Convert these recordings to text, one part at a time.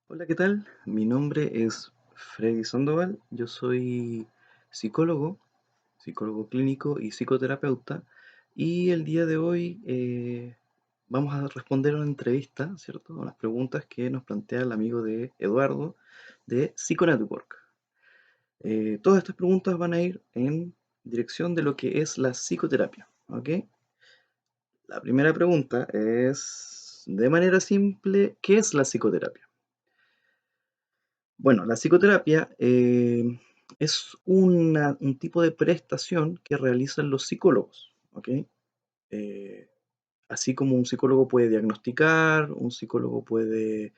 Hola, ¿qué tal? Mi nombre es Freddy Sandoval, yo soy psicólogo, psicólogo clínico y psicoterapeuta, y el día de hoy vamos a responder a una entrevista, ¿cierto? A unas preguntas que nos plantea el amigo de Eduardo de Psiconetwork. Todas estas preguntas van a ir en dirección de lo que es la psicoterapia, ¿ok? La primera pregunta es, de manera simple, ¿qué es la psicoterapia? Bueno, la psicoterapia es un tipo de prestación que realizan los psicólogos, ¿ok? Eh, Así como un psicólogo puede diagnosticar, un psicólogo puede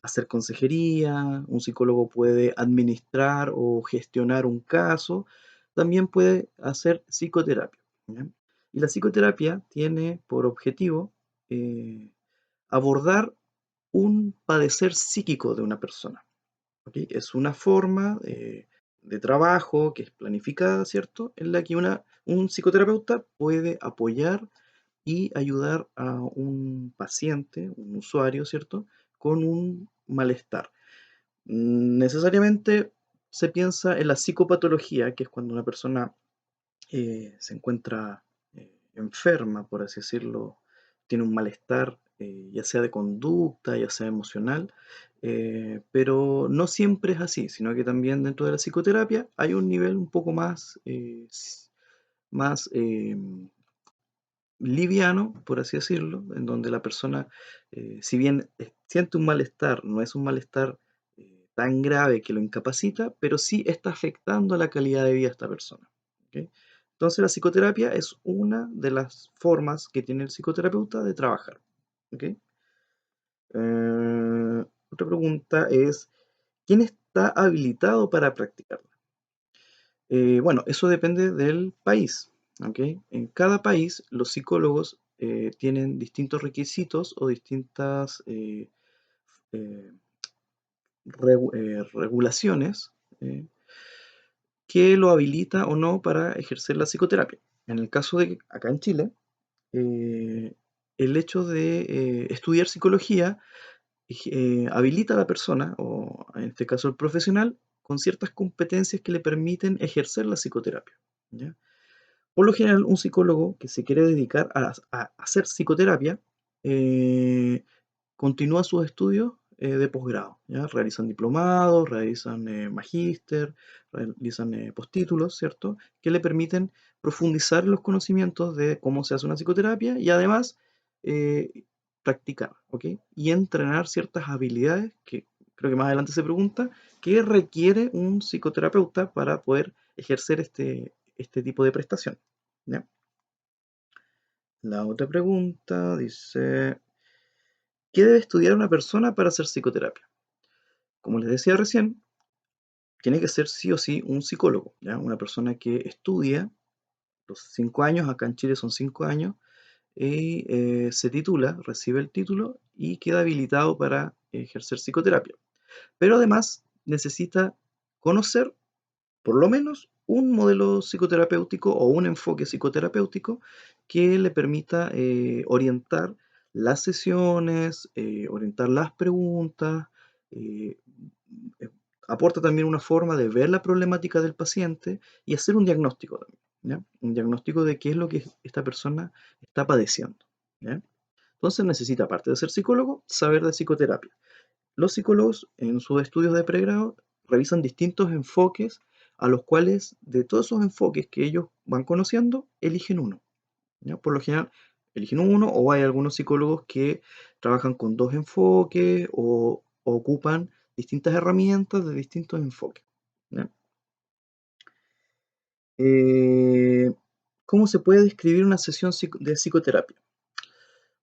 hacer consejería, un psicólogo puede administrar o gestionar un caso, también puede hacer psicoterapia, ¿ya? Y la psicoterapia tiene por objetivo eh, abordar un padecer psíquico de una persona. ¿Ok? Es una forma de trabajo que es planificada, ¿cierto? En la que un psicoterapeuta puede apoyar y ayudar a un paciente, un usuario, ¿cierto? Con un malestar. Necesariamente se piensa en la psicopatología, que es cuando una persona se encuentra enferma, por así decirlo, tiene un malestar, ya sea de conducta, ya sea emocional, pero no siempre es así, sino que también dentro de la psicoterapia hay un nivel un poco más, más liviano, por así decirlo, en donde la persona, si bien siente un malestar, no es un malestar tan grave que lo incapacita, pero sí está afectando la calidad de vida de esta persona. ¿Ok? Entonces la psicoterapia es una de las formas que tiene el psicoterapeuta de trabajar. ¿Ok? Otra pregunta es, ¿quién está habilitado para practicarla? Bueno, eso depende del país, ¿ok? En cada país los psicólogos tienen distintos requisitos o distintas eh, regulaciones eh, que lo habilita o no para ejercer la psicoterapia. En el caso de acá en Chile, eh, el hecho de estudiar psicología habilita a la persona, o en este caso el profesional, con ciertas competencias que le permiten ejercer la psicoterapia, ¿ya? Por lo general, un psicólogo que se quiere dedicar a hacer psicoterapia eh, continúa sus estudios de posgrado, ¿ya? Realizan diplomados, realizan magíster, realizan postítulos, ¿cierto? Que le permiten profundizar en los conocimientos de cómo se hace una psicoterapia y además eh, practicar, ¿ok? Y entrenar ciertas habilidades que creo que más adelante se pregunta, ¿qué requiere un psicoterapeuta para poder ejercer este tipo de prestación? ¿Ya? La otra pregunta dice, ¿qué debe estudiar una persona para hacer psicoterapia? Como les decía recién, tiene que ser sí o sí un psicólogo, ¿ya? Una persona que estudia los 5 años, acá en Chile son 5 años, y se titula, recibe el título y queda habilitado para ejercer psicoterapia. Pero además necesita conocer por lo menos un modelo psicoterapéutico o un enfoque psicoterapéutico que le permita orientar las sesiones, orientar las preguntas, eh, eh, aporta también una forma de ver la problemática del paciente y hacer un diagnóstico también, ¿ya? Un diagnóstico de qué es lo que esta persona está padeciendo, ¿ya? Entonces necesita, aparte de ser psicólogo, saber de psicoterapia. Los psicólogos en sus estudios de pregrado revisan distintos enfoques a los cuales de todos esos enfoques que ellos van conociendo, eligen uno, ¿ya? Por lo general, eligen uno o hay algunos psicólogos que trabajan con dos enfoques o ocupan distintas herramientas de distintos enfoques, ¿ya? Eh, ¿Cómo se puede describir una sesión de psicoterapia?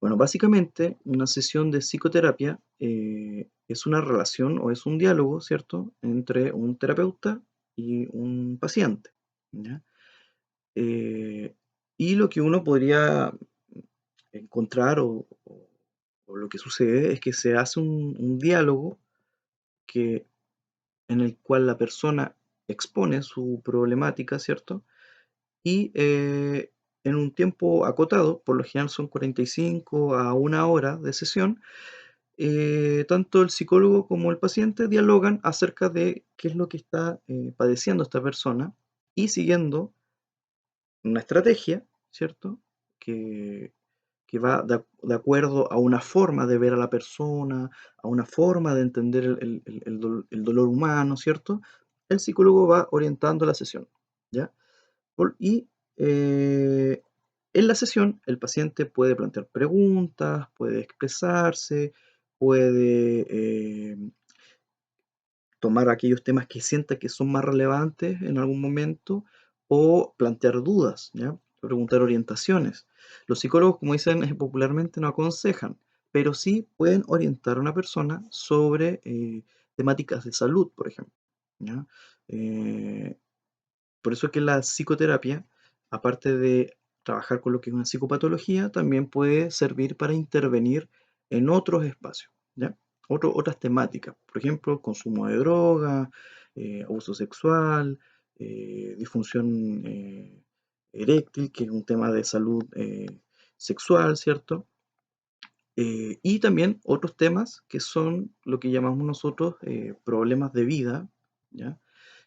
Bueno, básicamente una sesión de psicoterapia es una relación o es un diálogo, ¿cierto?, entre un terapeuta y un paciente, ¿ya? Eh, y lo que uno podría encontrar o lo que sucede es que se hace un diálogo que, en el cual la persona expone su problemática, ¿cierto? Y en un tiempo acotado, por lo general son 45 a 1 hora de sesión, tanto el psicólogo como el paciente dialogan acerca de qué es lo que está padeciendo esta persona y siguiendo una estrategia, ¿cierto? Que, que va de acuerdo a una forma de ver a la persona, a una forma de entender el dolor humano, ¿cierto? El psicólogo va orientando la sesión, ¿ya? Y en la sesión el paciente puede plantear preguntas, puede expresarse, puede tomar aquellos temas que sienta que son más relevantes en algún momento o plantear dudas, ¿ya? Preguntar orientaciones. Los psicólogos, como dicen popularmente, no aconsejan, pero sí pueden orientar a una persona sobre temáticas de salud, por ejemplo, ¿ya? Eh, por eso es que la psicoterapia, aparte de trabajar con lo que es una psicopatología, también puede servir para intervenir en otros espacios, ¿ya? Otras temáticas, por ejemplo, consumo de droga, abuso sexual, disfunción eréctil, que es un tema de salud sexual, ¿cierto? Y también otros temas que son lo que llamamos nosotros problemas de vida, ¿ya?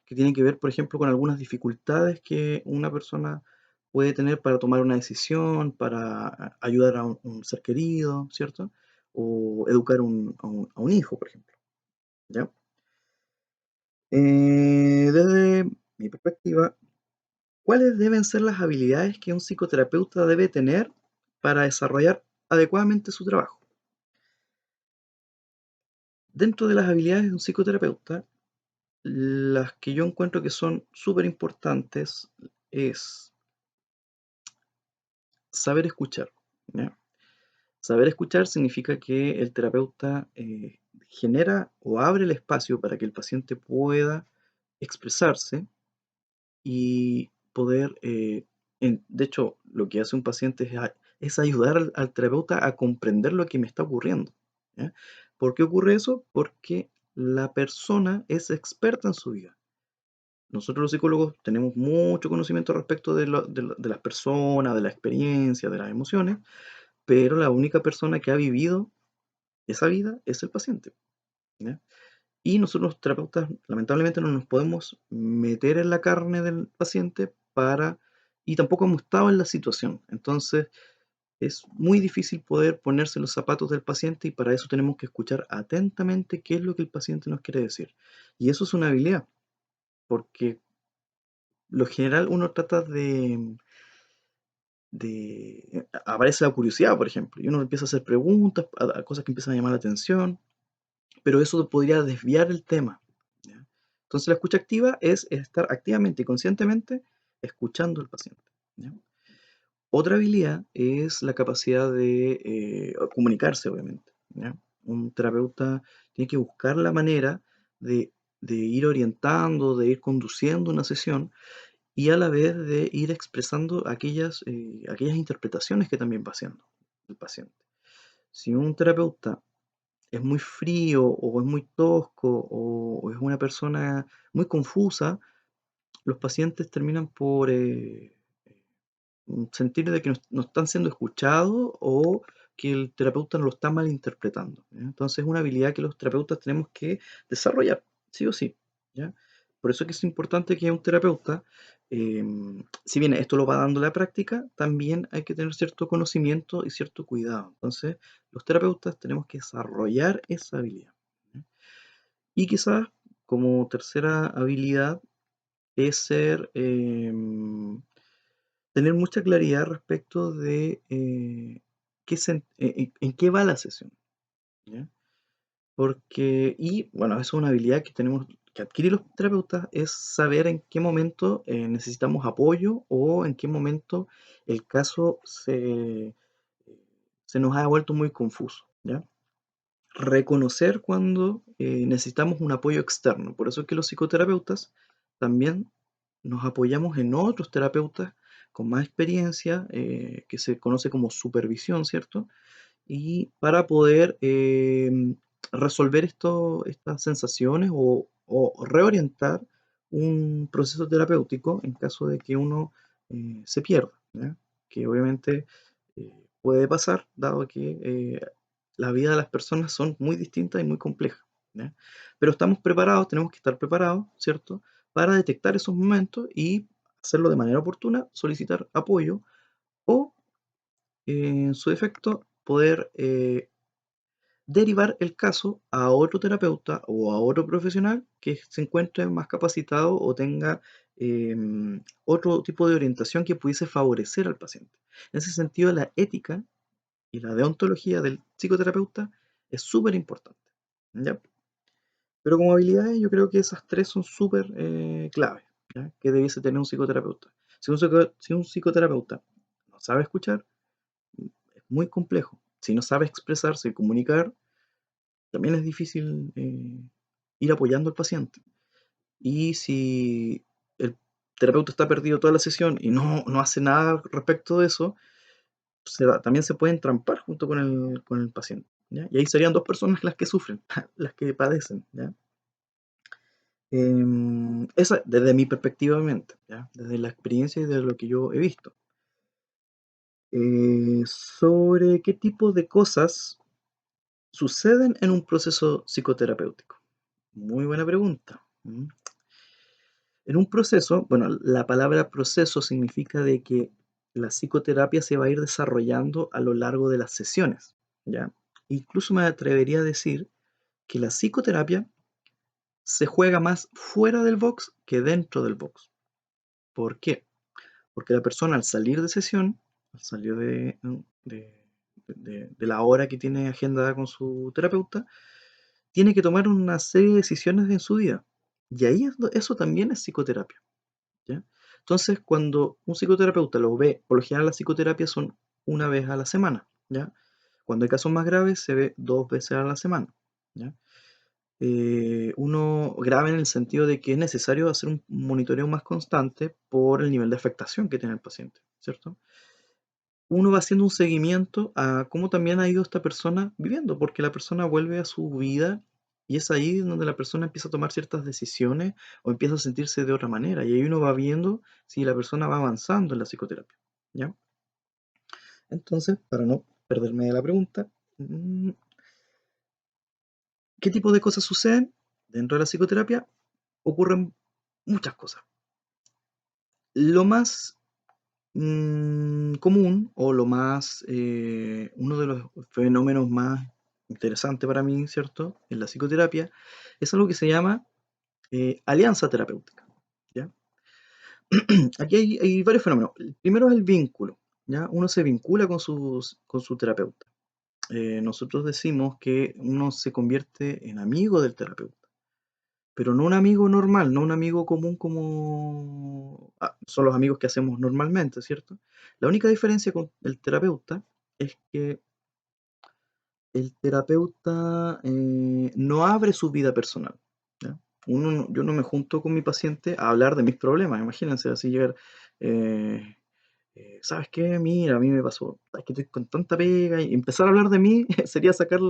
Que tienen que ver, por ejemplo, con algunas dificultades que una persona puede tener para tomar una decisión, para ayudar a un ser querido, ¿cierto? O educar a un hijo, por ejemplo, ¿ya? Desde mi perspectiva, ¿cuáles deben ser las habilidades que un psicoterapeuta debe tener para desarrollar adecuadamente su trabajo? Dentro de las habilidades de un psicoterapeuta, las que yo encuentro que son súper importantes es saber escuchar, ¿ya? Saber escuchar significa que el terapeuta genera o abre el espacio para que el paciente pueda expresarse y poder, de hecho, lo que hace un paciente es ayudar al terapeuta a comprender lo que me está ocurriendo, ¿ya? ¿Por qué ocurre eso? Porque la persona es experta en su vida. Nosotros los psicólogos tenemos mucho conocimiento respecto de las personas, de la experiencia, de las emociones, pero la única persona que ha vivido esa vida es el paciente, ¿ya? Y nosotros los terapeutas lamentablemente no nos podemos meter en la carne del paciente y tampoco hemos estado en la situación. Entonces es muy difícil poder ponerse en los zapatos del paciente y para eso tenemos que escuchar atentamente qué es lo que el paciente nos quiere decir. Y eso es una habilidad, porque lo general uno trata aparece la curiosidad, por ejemplo, y uno empieza a hacer preguntas a cosas que empiezan a llamar la atención, pero eso podría desviar el tema, ¿ya? Entonces la escucha activa es estar activamente y conscientemente escuchando al paciente, ¿ya? Otra habilidad es la capacidad de comunicarse, obviamente, ¿ya? Un terapeuta tiene que buscar la manera de, de ir orientando, de ir conduciendo una sesión y a la vez de ir expresando aquellas interpretaciones que también va haciendo el paciente. Si un terapeuta es muy frío o es muy tosco o es una persona muy confusa, los pacientes terminan por sentir de que no están siendo escuchados o que el terapeuta no lo está malinterpretando, ¿ya? Entonces es una habilidad que los terapeutas tenemos que desarrollar, sí o sí, ¿ya? Por eso es que es importante que un terapeuta, si bien esto lo va dando la práctica, también hay que tener cierto conocimiento y cierto cuidado. Entonces, los terapeutas tenemos que desarrollar esa habilidad, ¿ya? Y quizás como tercera habilidad es tener mucha claridad respecto de en qué va la sesión, ¿ya? Y bueno, eso es una habilidad que tenemos que adquirir los terapeutas, es saber en qué momento necesitamos apoyo o en qué momento el caso se nos ha vuelto muy confuso, ¿ya? Reconocer cuando necesitamos un apoyo externo. Por eso es que los psicoterapeutas también nos apoyamos en otros terapeutas con más experiencia, que se conoce como supervisión, ¿cierto? Y para poder resolver estas sensaciones o reorientar un proceso terapéutico en caso de que uno se pierda, ¿ya? Que obviamente puede pasar, dado que la vida de las personas son muy distintas y muy complejas, ¿ya? Pero estamos preparados, tenemos que estar preparados, ¿cierto? Para detectar esos momentos y hacerlo de manera oportuna, solicitar apoyo o, en su defecto, poder derivar el caso a otro terapeuta o a otro profesional que se encuentre más capacitado o tenga otro tipo de orientación que pudiese favorecer al paciente. En ese sentido, la ética y la deontología del psicoterapeuta es súper importante, ¿ya? Pero como habilidades yo creo que esas tres son súper claves, ¿ya? Que debiese tener un psicoterapeuta. Si un psicoterapeuta no sabe escuchar, es muy complejo. Si no sabe expresarse y comunicar, también es difícil ir apoyando al paciente. Y si el terapeuta está perdido toda la sesión y no hace nada respecto de eso, también se pueden trampar junto con el paciente, ¿ya? Y ahí serían dos personas las que sufren, las que padecen, ¿ya? Esa, desde mi perspectiva, obviamente, ¿ya? Desde la experiencia y de lo que yo he visto. Sobre qué tipo de cosas suceden en un proceso psicoterapéutico. Muy buena pregunta. En un proceso, bueno, la palabra proceso significa de que la psicoterapia se va a ir desarrollando a lo largo de las sesiones, ¿ya? Incluso me atrevería a decir que la psicoterapia se juega más fuera del box que dentro del box. ¿Por qué? Porque la persona al salir de sesión, al salir de la hora que tiene agendada con su terapeuta, tiene que tomar una serie de decisiones en su vida. Y ahí eso también es psicoterapia, ¿ya? Entonces, cuando un psicoterapeuta lo ve, por lo general las psicoterapias son una vez a la semana, ¿ya? Cuando hay casos más graves se ve 2 veces a la semana, ¿ya? Uno grave en el sentido de que es necesario hacer un monitoreo más constante por el nivel de afectación que tiene el paciente, ¿cierto? Uno va haciendo un seguimiento a cómo también ha ido esta persona viviendo, porque la persona vuelve a su vida y es ahí donde la persona empieza a tomar ciertas decisiones o empieza a sentirse de otra manera. Y ahí uno va viendo si la persona va avanzando en la psicoterapia, ¿ya? Entonces, para no perderme de la pregunta, ¿qué tipo de cosas suceden dentro de la psicoterapia? Ocurren muchas cosas. Lo más común o uno de los fenómenos más interesantes para mí, ¿cierto? En la psicoterapia es algo que se llama alianza terapéutica, ¿ya? Aquí hay varios fenómenos. El primero es el vínculo, ¿ya? Uno se vincula con su terapeuta. Nosotros decimos que uno se convierte en amigo del terapeuta. Pero no un amigo normal, no un amigo común como son los amigos que hacemos normalmente, ¿cierto? La única diferencia con el terapeuta es que el terapeuta no abre su vida personal, ¿ya? Yo no me junto con mi paciente a hablar de mis problemas, imagínense así llegar, eh, ¿sabes qué? Mira, a mí me pasó, es que estoy con tanta pega y empezar a hablar de mí sería sacar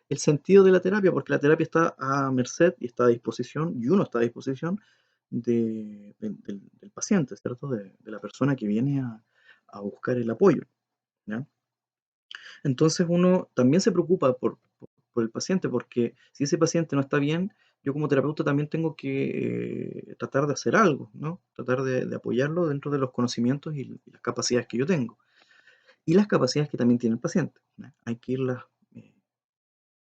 el sentido de la terapia, porque la terapia está a merced y está a disposición, y uno está a disposición del paciente, ¿cierto? De la persona que viene a buscar el apoyo, ¿ya? Entonces uno también se preocupa por el paciente, porque si ese paciente no está bien, yo como terapeuta también tengo que tratar de hacer algo, ¿no? Tratar de apoyarlo dentro de los conocimientos y las capacidades que yo tengo. Y las capacidades que también tiene el paciente, ¿no? Hay que irlas eh,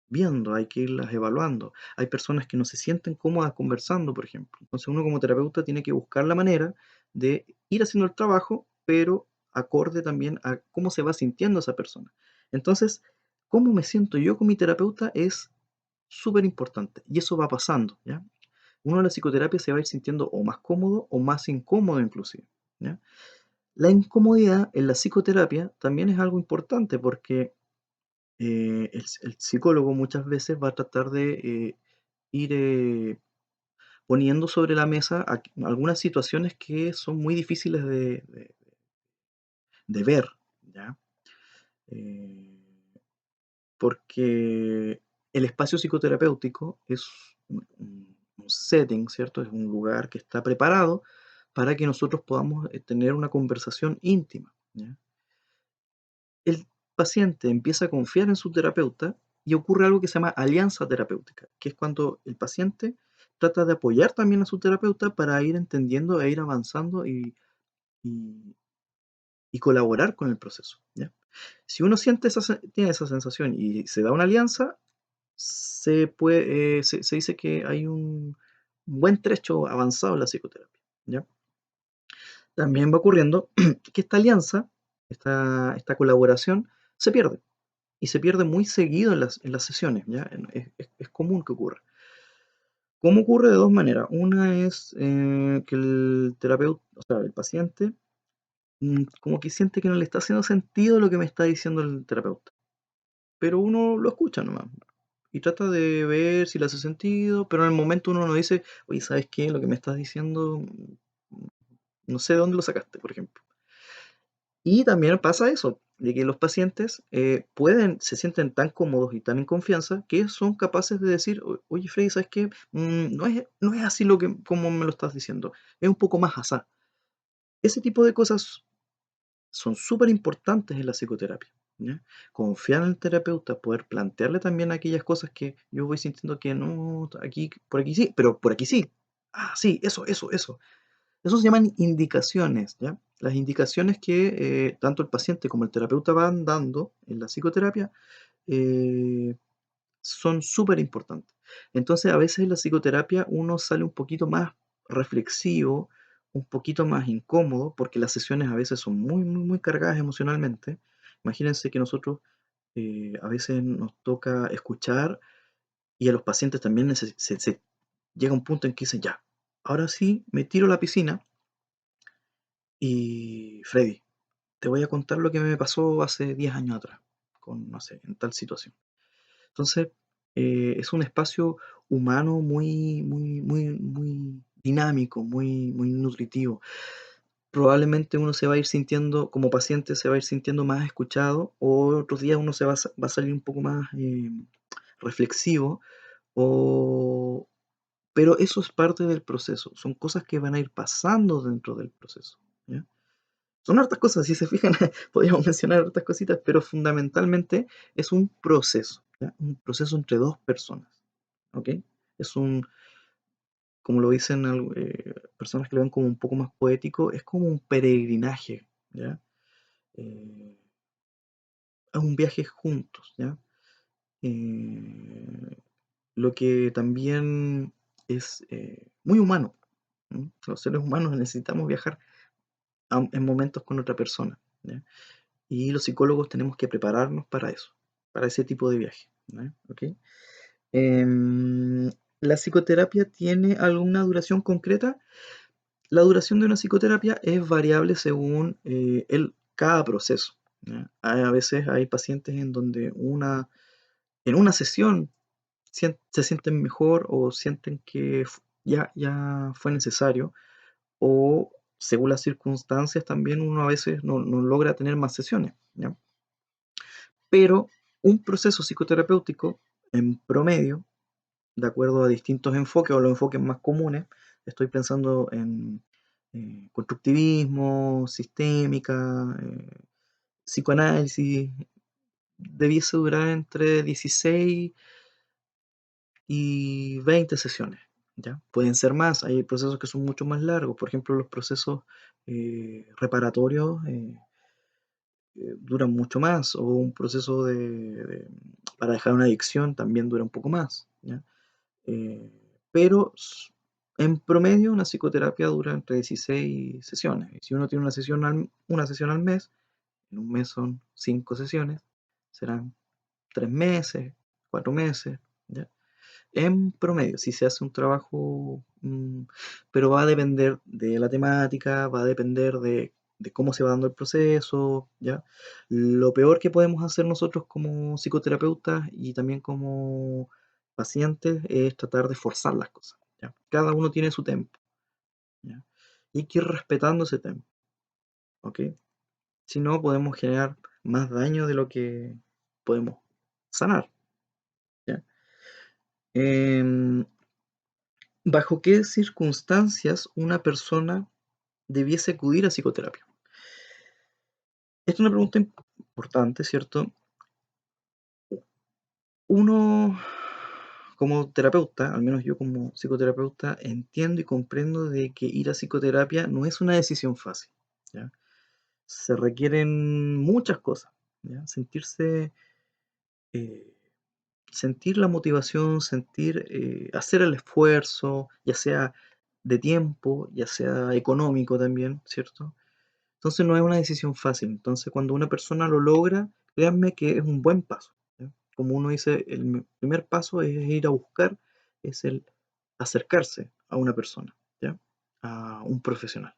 viendo, hay que irlas evaluando. Hay personas que no se sienten cómodas conversando, por ejemplo. Entonces uno como terapeuta tiene que buscar la manera de ir haciendo el trabajo, pero acorde también a cómo se va sintiendo esa persona. Entonces, cómo me siento yo con mi terapeuta es súper importante y eso va pasando, ¿ya? Uno en la psicoterapia se va a ir sintiendo o más cómodo o más incómodo inclusive, ¿ya? La incomodidad en la psicoterapia también es algo importante porque el psicólogo muchas veces va a tratar de ir poniendo sobre la mesa algunas situaciones que son muy difíciles de ver, ¿ya? Eh, Porque el espacio psicoterapéutico es un setting, ¿cierto? Es un lugar que está preparado para que nosotros podamos tener una conversación íntima, ¿ya? El paciente empieza a confiar en su terapeuta y ocurre algo que se llama alianza terapéutica, que es cuando el paciente trata de apoyar también a su terapeuta para ir entendiendo e ir avanzando y- y colaborar con el proceso, ¿ya? Si uno tiene esa sensación y se da una alianza, se dice que hay un buen trecho avanzado en la psicoterapia, ¿ya? También va ocurriendo que esta alianza, esta colaboración, se pierde. Y se pierde muy seguido en las sesiones, ¿ya? Es común que ocurra. ¿Cómo ocurre? De dos maneras. Una es que el terapeuta, o sea, el paciente, como que siente que no le está haciendo sentido lo que me está diciendo el terapeuta. Pero uno lo escucha nomás. Y trata de ver si le hace sentido, pero en el momento uno no dice, oye, ¿sabes qué? Lo que me estás diciendo, no sé de dónde lo sacaste, por ejemplo. Y también pasa eso, de que los pacientes se sienten tan cómodos y tan en confianza que son capaces de decir, Oye Freddy, ¿sabes qué? No es así como me lo estás diciendo, es un poco más asá. Ese tipo de cosas son súper importantes en la psicoterapia, ¿ya? Confiar en el terapeuta, poder plantearle también aquellas cosas que yo voy sintiendo que no, aquí, por aquí sí, pero por aquí sí. Ah, sí, eso. Eso se llaman indicaciones, ¿ya? Las indicaciones que tanto el paciente como el terapeuta van dando en la psicoterapia eh, son súper importantes. Entonces, a veces en la psicoterapia uno sale un poquito más reflexivo, un poquito más incómodo, porque las sesiones a veces son muy cargadas emocionalmente. Imagínense que nosotros a veces nos toca escuchar y a los pacientes también llega un punto en que dicen, ya, ahora sí me tiro a la piscina y Freddy, te voy a contar lo que me pasó hace 10 años atrás, con, no sé, en tal situación. Entonces, es un espacio humano muy dinámico, muy nutritivo. Probablemente uno se va a ir sintiendo, como paciente, se va a ir sintiendo más escuchado, o otros días uno va a salir un poco más reflexivo, o... pero eso es parte del proceso, son cosas que van a ir pasando dentro del proceso, ¿ya? Son hartas cosas, si se fijan, podríamos mencionar hartas cositas, pero fundamentalmente es un proceso, ¿ya? Un proceso entre dos personas, ¿ok? Es un, como lo dicen personas que lo ven como un poco más poético, es como un peregrinaje, ¿ya? Eh, es un viaje juntos, ¿ya? Eh, lo que también es muy humano. ¿M? Los seres humanos necesitamos viajar en momentos con otra persona, ¿ya? Y los psicólogos tenemos que prepararnos para eso, para ese tipo de viaje, ¿no? ¿Ok? Em, ¿La psicoterapia tiene alguna duración concreta? La duración de una psicoterapia es variable según cada proceso, ¿ya? A veces hay pacientes en donde en una sesión se sienten mejor o sienten que ya fue necesario, o según las circunstancias también uno a veces no logra tener más sesiones, ¿ya? Pero un proceso psicoterapéutico, en promedio, de acuerdo a distintos enfoques o los enfoques más comunes, estoy pensando en constructivismo, sistémica, psicoanálisis, debiese durar entre 16 y 20 sesiones, ¿ya? Pueden ser más, hay procesos que son mucho más largos, por ejemplo, los procesos reparatorios duran mucho más, o un proceso para dejar una adicción también dura un poco más, ¿ya? Eh, pero en promedio una psicoterapia dura entre 16 sesiones. Y si uno tiene una sesión al mes, en un mes son 5 sesiones, serán 3 meses, 4 meses, ¿ya? En promedio, si se hace un trabajo, pero va a depender de la temática, va a depender de cómo se va dando el proceso, ¿ya? Lo peor que podemos hacer nosotros como psicoterapeutas y también como pacientes es tratar de forzar las cosas, ¿ya? Cada uno tiene su tiempo, ¿ya? Y hay que ir respetando ese tiempo, ¿ok? Si no, podemos generar más daño de lo que podemos sanar, ¿ya? Em, ¿Bajo qué circunstancias una persona debiese acudir a psicoterapia? Esta es una pregunta importante, ¿cierto? Uno, como terapeuta, al menos yo como psicoterapeuta, entiendo y comprendo de que ir a psicoterapia no es una decisión fácil, ¿ya? Se requieren muchas cosas, ¿ya? Eh, sentir la motivación, hacer el esfuerzo, ya sea de tiempo, ya sea económico también, ¿cierto? Entonces no es una decisión fácil. Entonces cuando una persona lo logra, créanme que es un buen paso, ¿ya? Como uno dice, el primer paso es ir a buscar, es el acercarse a una persona, ¿ya? A un profesional.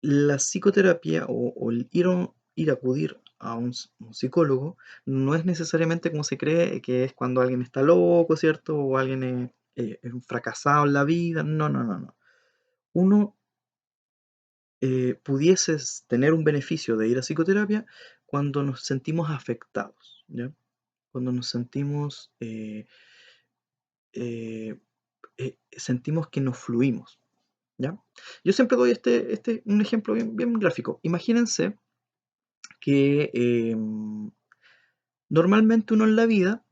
La psicoterapia o el ir a acudir a un psicólogo no es necesariamente como se cree que es cuando alguien está loco, ¿cierto? O alguien es un fracasado en la vida. No, no, no, no. Uno pudiese tener un beneficio de ir a psicoterapia cuando nos sentimos afectados, ¿ya? Cuando nos eh, sentimos que nos fluimos, ¿ya? Yo siempre doy un ejemplo bien, bien gráfico. Imagínense que normalmente uno en la vida,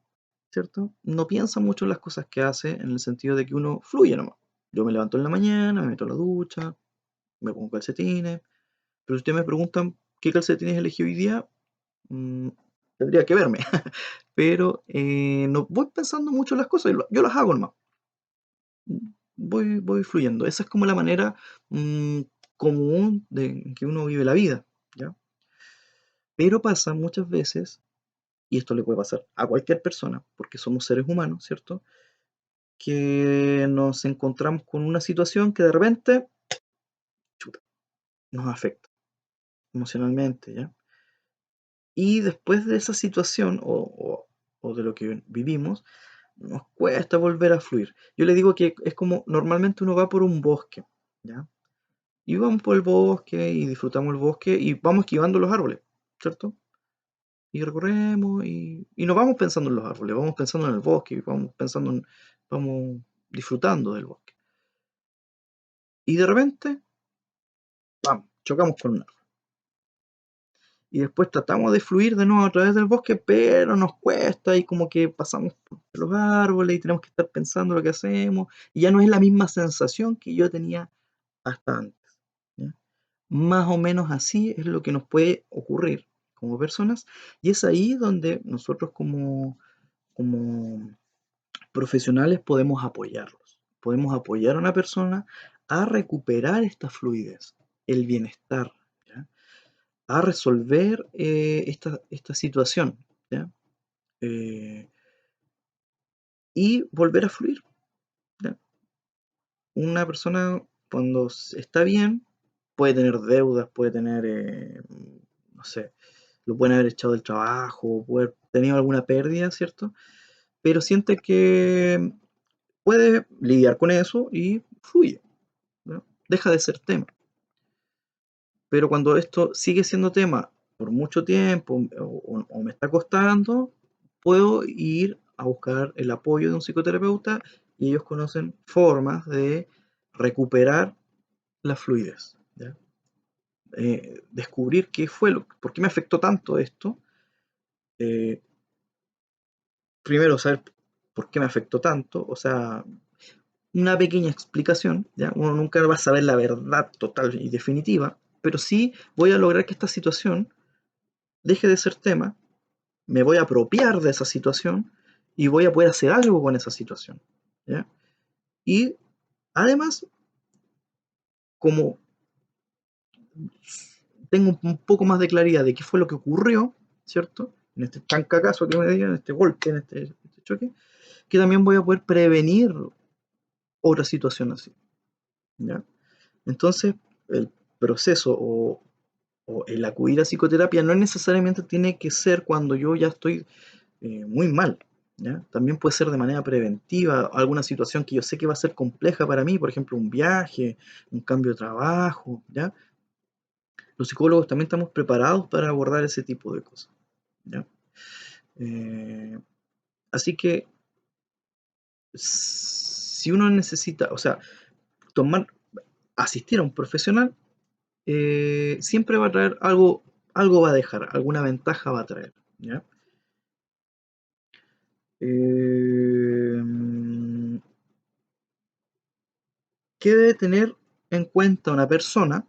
¿cierto? No piensa mucho en las cosas que hace, en el sentido de que uno fluye nomás. Yo me levanto en la mañana, me meto a la ducha, me pongo calcetines, pero si ustedes me preguntan qué calcetines elegí hoy día, mm, tendría que verme. Pero no voy pensando mucho en las cosas, yo las hago nomás. Voy fluyendo. Esa es como la manera mm, común de que uno vive la vida, ¿ya? Pero pasa muchas veces, y esto le puede pasar a cualquier persona, porque somos seres humanos, ¿cierto? Que nos encontramos con una situación que de repente, chuta, nos afecta emocionalmente, ¿ya? Y después de esa situación o de lo que vivimos, nos cuesta volver a fluir. Yo le digo que es como normalmente uno va por un bosque, ¿ya? Y vamos por el bosque y disfrutamos el bosque y vamos esquivando los árboles, ¿cierto? Y recorremos y no vamos pensando en los árboles, vamos pensando en el bosque, vamos disfrutando del bosque. Y de repente, vamos, chocamos con un árbol. Y después tratamos de fluir de nuevo a través del bosque, pero nos cuesta y como que pasamos por los árboles y tenemos que estar pensando lo que hacemos. Y ya no es la misma sensación que yo tenía hasta antes, ¿ya? Más o menos así es lo que nos puede ocurrir como personas. Y es ahí donde nosotros como profesionales podemos apoyarlos. Podemos apoyar a una persona a recuperar esta fluidez, el bienestar, ¿ya? A resolver esta situación, ¿ya? Eh, y volver a fluir, ¿ya? Una persona cuando está bien puede tener deudas, puede tener, no sé, lo pueden haber echado del trabajo, puede haber tenido alguna pérdida, ¿cierto? Pero siente que puede lidiar con eso y fluye, ¿no? Deja de ser tema. Pero cuando esto sigue siendo tema por mucho tiempo o me está costando, puedo ir a buscar el apoyo de un psicoterapeuta y ellos conocen formas de recuperar la fluidez, ¿ya? Descubrir por qué me afectó tanto esto. eh, Primero saber por qué me afectó tanto, o sea, una pequeña explicación, ¿ya? Uno nunca va a saber la verdad total y definitiva, pero sí voy a lograr que esta situación deje de ser tema, me voy a apropiar de esa situación y voy a poder hacer algo con esa situación, ¿ya? Y además, como tengo un poco más de claridad de qué fue lo que ocurrió, ¿cierto? En este chancacazo que me dio, en este golpe, en este choque, que también voy a poder prevenir otra situación así, ¿ya? Entonces, el proceso o el acudir a psicoterapia no necesariamente tiene que ser cuando yo ya estoy muy mal, ¿ya? También puede ser de manera preventiva, alguna situación que yo sé que va a ser compleja para mí, por ejemplo, un viaje, un cambio de trabajo, ¿ya? Los psicólogos también estamos preparados para abordar ese tipo de cosas, ¿ya? Eh, Así que si uno necesita, o sea, tomar, asistir a un profesional, siempre va a traer algo va a dejar, alguna ventaja va a traer, ¿ya? Eh, ¿Qué debe tener en cuenta una persona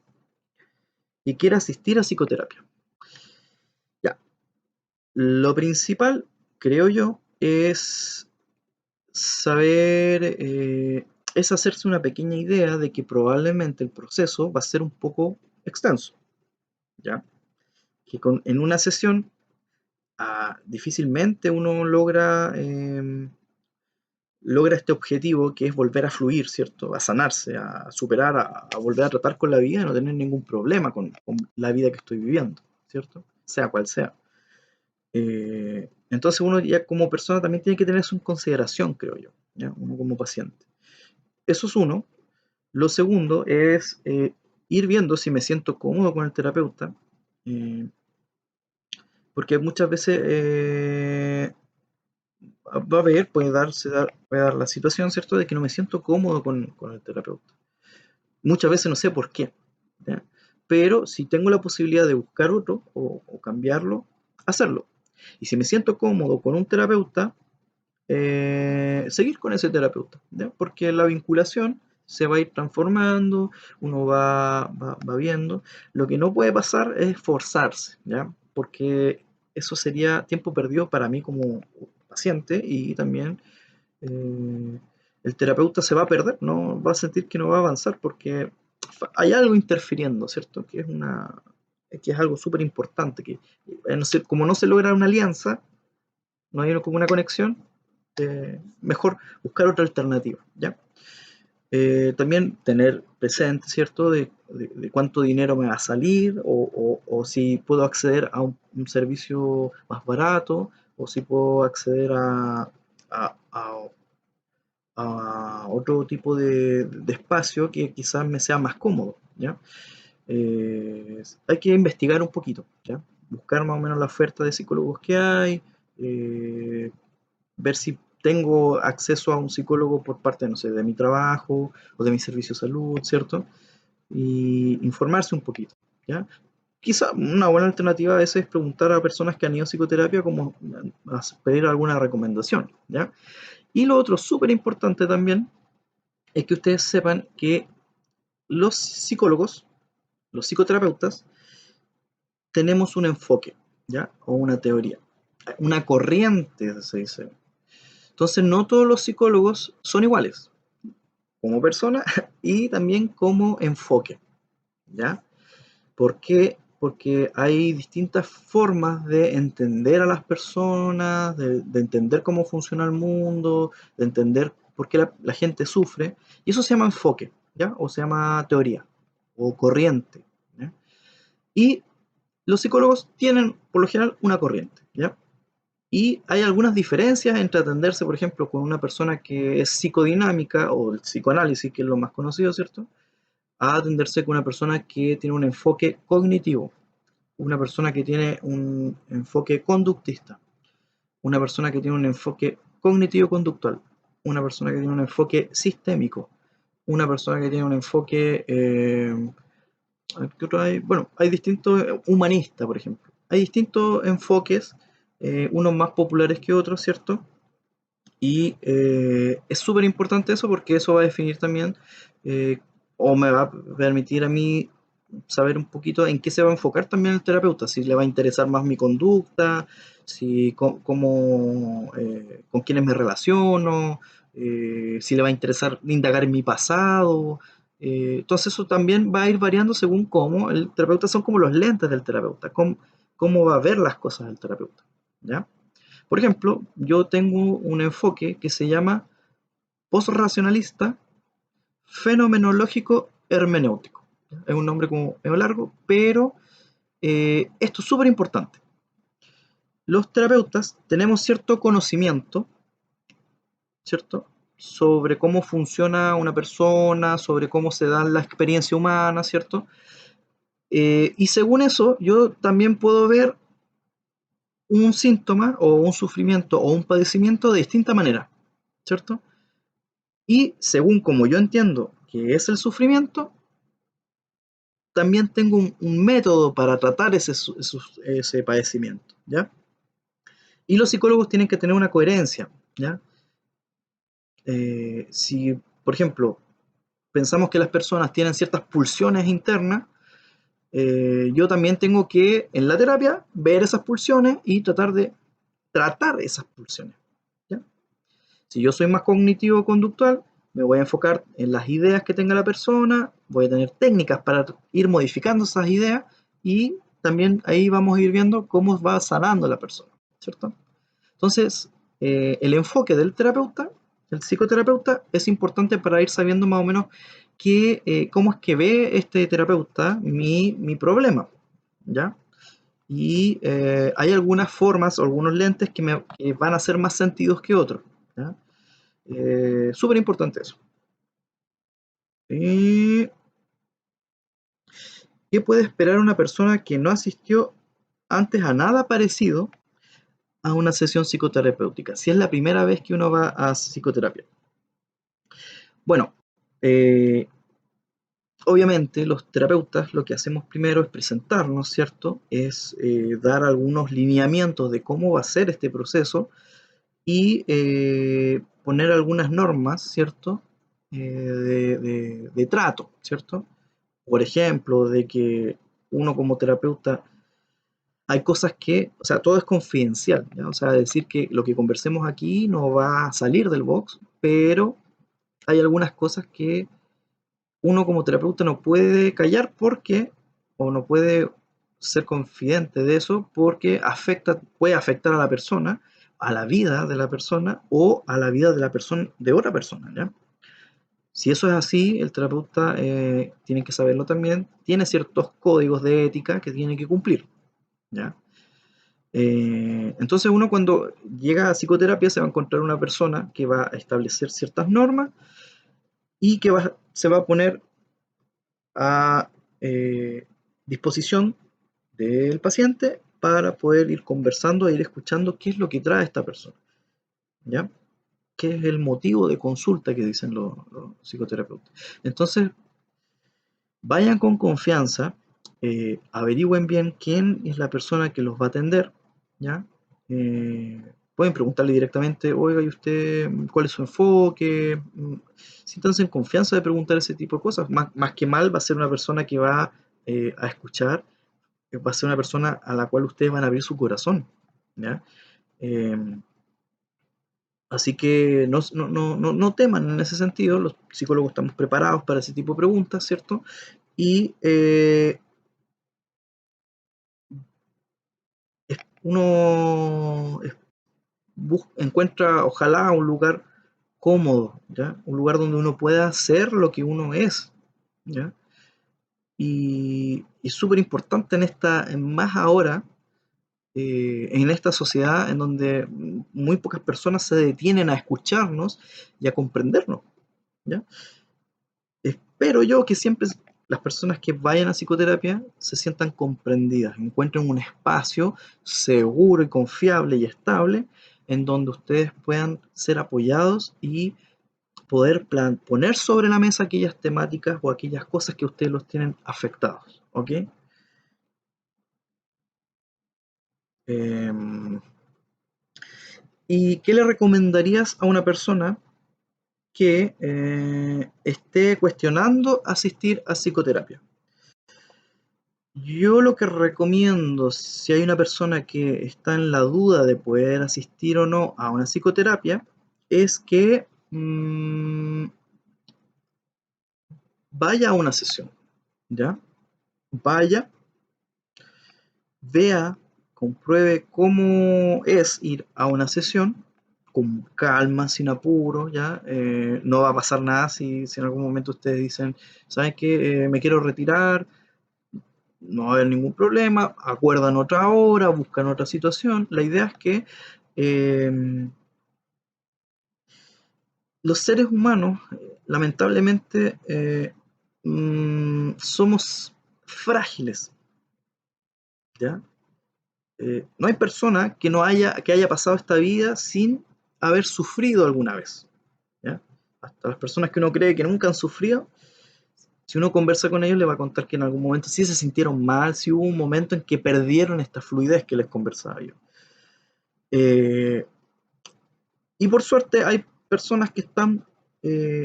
que quiera asistir a psicoterapia? Ya, lo principal, creo yo, es saber, es hacerse una pequeña idea de que probablemente el proceso va a ser un poco extenso, ¿ya? Que en una sesión difícilmente uno logra este objetivo que es volver a fluir, ¿cierto? A sanarse, a superar, a volver a tratar con la vida y no tener ningún problema con la vida que estoy viviendo, ¿cierto? Sea cual sea. Entonces uno ya como persona también tiene que tener eso en consideración, creo yo, ¿ya? Uno como paciente. Eso es uno. Lo segundo es ir viendo si me siento cómodo con el terapeuta, eh, porque muchas veces va a haber, puede dar la situación, ¿cierto?, de que no me siento cómodo con el terapeuta. Muchas veces no sé por qué, ¿ya? Pero si tengo la posibilidad de buscar otro o cambiarlo, hacerlo. Y si me siento cómodo con un terapeuta, seguir con ese terapeuta, ¿ya? Porque la vinculación se va a ir transformando, uno va viendo. Lo que no puede pasar es forzarse, ¿ya? Porque eso sería tiempo perdido para mí como paciente y también el terapeuta se va a perder, no va a sentir que no va a avanzar porque hay algo interfiriendo, ¿cierto? Que es algo súper importante, que como no se logra una alianza, no hay como una conexión, mejor buscar otra alternativa, ¿ya? También tener presente, ¿cierto?, de cuánto dinero me va a salir o si puedo acceder a un servicio más barato o si puedo acceder a, a- a otro tipo de espacio que quizás me sea más cómodo, ¿ya? Hay que investigar un poquito, ¿ya? Buscar más o menos la oferta de psicólogos que hay, eh, ver si tengo acceso a un psicólogo por parte, no sé, de mi trabajo o de mi servicio de salud, ¿cierto? Y informarse un poquito, ¿ya? Quizá una buena alternativa a veces es preguntar a personas que han ido a psicoterapia como a pedir alguna recomendación, ¿ya? Y lo otro súper importante también es que ustedes sepan que los psicólogos, los psicoterapeutas, tenemos un enfoque, ¿ya? O una teoría, una corriente, se dice. Entonces, no todos los psicólogos son iguales, como persona y también como enfoque, ¿ya? ¿Por qué? Porque hay distintas formas de entender a las personas, de entender cómo funciona el mundo, de entender por qué la gente sufre, y eso se llama enfoque, ¿ya? O se llama teoría, o corriente, ¿ya? Y los psicólogos tienen, por lo general, una corriente, ¿ya? Y hay algunas diferencias entre atenderse, por ejemplo, con una persona que es psicodinámica o el psicoanálisis, que es lo más conocido, ¿cierto? A atenderse con una persona que tiene un enfoque cognitivo, una persona que tiene un enfoque conductista, una persona que tiene un enfoque cognitivo-conductual, una persona que tiene un enfoque sistémico, una persona que tiene un enfoque, ¿qué otro hay? Bueno, hay distintos, humanistas, por ejemplo. Hay distintos enfoques, unos más populares que otros, ¿cierto? Y es súper importante eso porque eso va a definir también eh, o me va a permitir a mí saber un poquito en qué se va a enfocar también el terapeuta, si le va a interesar más mi conducta, si con quiénes me relaciono, si le va a interesar indagar en mi pasado. Entonces eso también va a ir variando según cómo el terapeuta son como los lentes del terapeuta, cómo va a ver las cosas el terapeuta, ¿ya? Por ejemplo, yo tengo un enfoque que se llama postracionalista fenomenológico hermenéutico. Es un nombre como medio largo, pero esto es súper importante. Los terapeutas tenemos cierto conocimiento, ¿cierto? Sobre cómo funciona una persona, sobre cómo se da la experiencia humana, ¿cierto? Y según eso, yo también puedo ver un síntoma o un sufrimiento o un padecimiento de distinta manera, ¿cierto? Y según como yo entiendo que es el sufrimiento, también tengo un método para tratar ese padecimiento, ¿ya? Y los psicólogos tienen que tener una coherencia, ¿ya? Si, por ejemplo, pensamos que las personas tienen ciertas pulsiones internas, yo también tengo que, en la terapia, ver esas pulsiones y tratar de tratar esas pulsiones, ¿ya? Si yo soy más cognitivo-conductual, me voy a enfocar en las ideas que tenga la persona, voy a tener técnicas para ir modificando esas ideas y también ahí vamos a ir viendo cómo va sanando la persona, ¿cierto? Entonces, el enfoque del terapeuta, el psicoterapeuta, es importante para ir sabiendo más o menos cómo es que ve este terapeuta mi problema, ¿ya? Y hay algunas formas o algunos lentes que van a hacer más sentidos que otros, ¿ya? Súper importante eso. ¿Qué puede esperar una persona que no asistió antes a nada parecido a una sesión psicoterapéutica? Si es la primera vez que uno va a psicoterapia. Bueno, eh, obviamente los terapeutas lo que hacemos primero es presentarnos, ¿cierto? Es dar algunos lineamientos de cómo va a ser este proceso y poner algunas normas, ¿cierto? De trato, ¿cierto? Por ejemplo, de que uno como terapeuta hay cosas que, o sea, todo es confidencial, ¿ya? O sea, decir que lo que conversemos aquí no va a salir del box, pero hay algunas cosas que uno como terapeuta no puede callar porque, o no puede ser confidente de eso porque puede afectar a la persona, a la vida de la persona o a la vida de la persona, de otra persona, ¿ya? Si eso es así, el terapeuta tiene que saberlo también, tiene ciertos códigos de ética que tiene que cumplir, ¿ya? Entonces uno cuando llega a psicoterapia se va a encontrar una persona que va a establecer ciertas normas y que se va a poner a disposición del paciente para poder ir conversando e ir escuchando qué es lo que trae esta persona, ¿ya? ¿Qué es el motivo de consulta que dicen los psicoterapeutas? Entonces, vayan con confianza, averigüen bien quién es la persona que los va a atender, ¿ya? Pueden preguntarle directamente, oiga, ¿y usted cuál es su enfoque? Siéntanse en confianza de preguntar ese tipo de cosas. Más que mal va a ser una persona que va a escuchar, va a ser una persona a la cual ustedes van a abrir su corazón, ¿ya? Eh, Así que no teman en ese sentido, los psicólogos estamos preparados para ese tipo de preguntas, ¿cierto? Y uno encuentra, ojalá, un lugar cómodo, ¿ya? Un lugar donde uno pueda ser lo que uno es, ¿ya? Y súper importante más ahora, en esta sociedad en donde muy pocas personas se detienen a escucharnos y a comprendernos, ¿ya? Espero yo que siempre las personas que vayan a psicoterapia se sientan comprendidas, encuentren un espacio seguro y confiable y estable en donde ustedes puedan ser apoyados y poder poner sobre la mesa aquellas temáticas o aquellas cosas que ustedes los tienen afectados, ¿ok? Em, ¿Y qué le recomendarías a una persona que esté cuestionando asistir a psicoterapia? Yo lo que recomiendo, si hay una persona que está en la duda de poder asistir o no a una psicoterapia, es que vaya a una sesión, ¿ya? Vaya, vea, compruebe cómo es ir a una sesión con calma, sin apuro, ¿ya? No va a pasar nada si en algún momento ustedes dicen, ¿saben qué? Me quiero retirar, no va a haber ningún problema, acuerdan otra hora, buscan otra situación. La idea es que eh, los seres humanos, lamentablemente, somos frágiles, ¿ya? No hay persona que haya pasado esta vida sin haber sufrido alguna vez, ¿ya? Hasta las personas que uno cree que nunca han sufrido, si uno conversa con ellos, le va a contar que en algún momento sí se sintieron mal, sí hubo un momento en que perdieron esta fluidez que les conversaba yo. Eh, y por suerte hay personas que están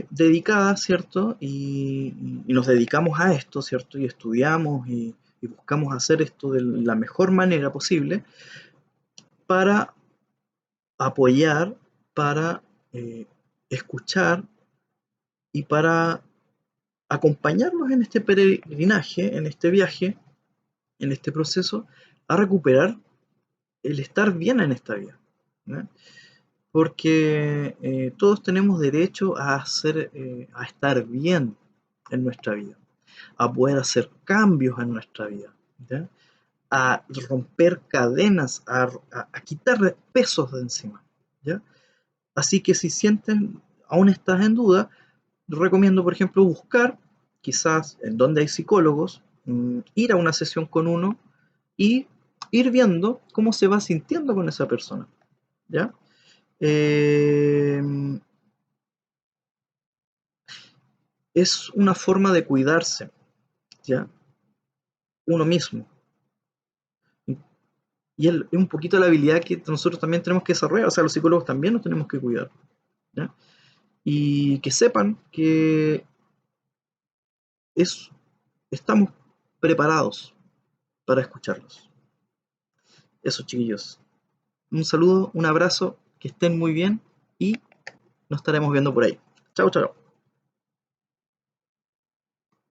dedicadas, ¿cierto? Y nos dedicamos a esto, ¿cierto? Y estudiamos y buscamos hacer esto de la mejor manera posible para apoyar, para escuchar y para acompañarlos en este peregrinaje, en este viaje, en este proceso, a recuperar el estar bien en esta vida, ¿no? Porque todos tenemos derecho a estar bien en nuestra vida, a poder hacer cambios en nuestra vida, ¿ya? A romper cadenas, a quitar pesos de encima, ¿ya? Así que si sienten, aún estás en duda, recomiendo, por ejemplo, buscar, quizás en donde hay psicólogos, ir a una sesión con uno y ir viendo cómo se va sintiendo con esa persona, ¿ya? Eh, es una forma de cuidarse, ¿ya? Uno mismo. Y es un poquito la habilidad que nosotros también tenemos que desarrollar, o sea, los psicólogos también nos tenemos que cuidar, ¿ya? Y que sepan que es, estamos preparados para escucharlos. Eso, chiquillos. Un saludo, un abrazo, que estén muy bien y nos estaremos viendo por ahí. Chao, chao.